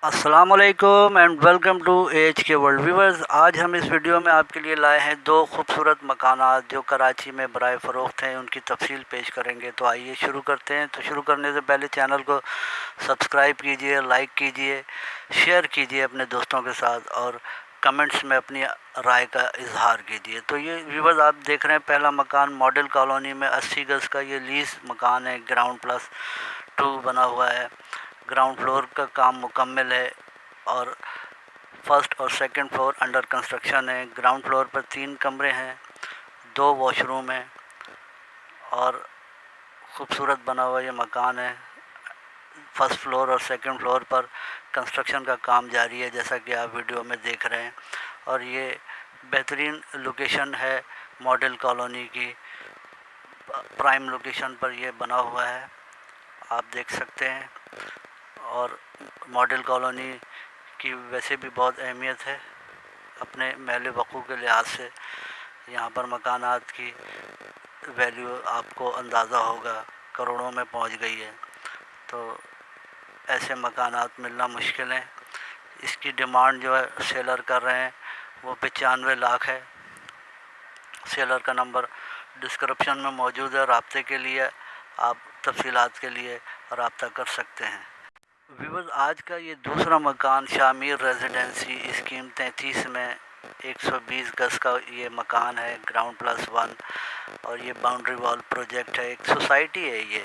السلام علیکم and welcome to H کے ورلڈ ویورز۔ آج ہم اس ویڈیو میں آپ کے لیے لائے ہیں دو خوبصورت مکانات جو کراچی میں برائے فروخت ہیں، ان کی تفصیل پیش کریں گے۔ تو آئیے شروع کرتے ہیں۔ تو شروع کرنے سے پہلے چینل کو سبسکرائب کیجئے، لائک کیجئے، شیئر کیجئے اپنے دوستوں کے ساتھ، اور کمنٹس میں اپنی رائے کا اظہار کیجئے۔ تو یہ ویورز آپ دیکھ رہے ہیں پہلا مکان ماڈل کالونی میں 80 گز کا یہ لیز مکان ہے، گراؤنڈ پلس 2 بنا ہوا ہے۔ گراؤنڈ فلور کا کام مکمل ہے اور فرسٹ اور سیکنڈ فلور انڈر کنسٹرکشن ہے۔ گراؤنڈ فلور پر 3 کمرے ہیں، 2 واش روم ہیں اور خوبصورت بنا ہوا یہ مکان ہے۔ فرسٹ فلور اور سیکنڈ فلور پر کنسٹرکشن کا کام جاری ہے، جیسا کہ آپ ویڈیو میں دیکھ رہے ہیں، اور یہ بہترین لوکیشن ہے ماڈل کالونی کی، پرائم لوکیشن پر یہ بنا ہوا ہے، آپ دیکھ سکتے ہیں۔ اور ماڈل کالونی کی ویسے بھی بہت اہمیت ہے اپنے محل وقوع کے لحاظ سے۔ یہاں پر مکانات کی ویلیو آپ کو اندازہ ہوگا، کروڑوں میں پہنچ گئی ہے۔ تو ایسے مکانات ملنا مشکل ہیں۔ اس کی ڈیمانڈ جو ہے سیلر کر رہے ہیں وہ 95 لاکھ ہے۔ سیلر کا نمبر ڈسکرپشن میں موجود ہے، رابطے کے لیے آپ تفصیلات کے لیے رابطہ کر سکتے ہیں۔ ویورز آج کا یہ دوسرا مکان شامیر ریزیڈنسی اسکیم 33 میں 120 گز کا یہ مکان ہے، گراؤنڈ پلس 1، اور یہ باؤنڈری وال پروجیکٹ ہے، ایک سوسائٹی ہے یہ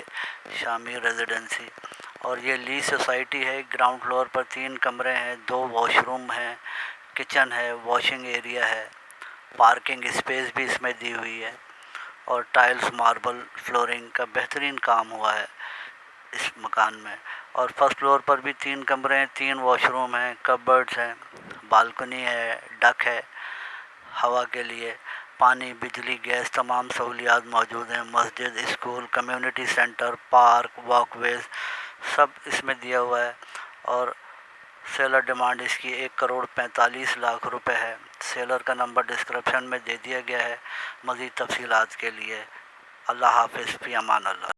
شامیر ریزیڈنسی، اور یہ لی سوسائٹی ہے۔ گراؤنڈ فلور پر 3 کمرے ہیں، 2 واش روم ہیں، کچن ہے، واشنگ ایریا ہے، پارکنگ اسپیس بھی اس میں دی ہوئی ہے، اور ٹائلز ماربل فلورنگ کا بہترین کام ہوا ہے اس مکان میں۔ اور فرسٹ فلور پر بھی 3 کمرے ہیں، 3 واش روم ہیں، کبرڈز ہیں، بالکنی ہے، ڈک ہے ہوا کے لیے، پانی، بجلی، گیس تمام سہولیات موجود ہیں۔ مسجد، school, community centre, park, walkways سب اس میں دیا ہوا ہے، اور سیلر ڈیمانڈ اس کی 1,45 لاکھ روپے ہے۔ سیلر کا نمبر ڈسکرپشن میں دے دیا گیا ہے مزید تفصیلات کے لیے۔ اللہ حافظ، فی امان اللہ۔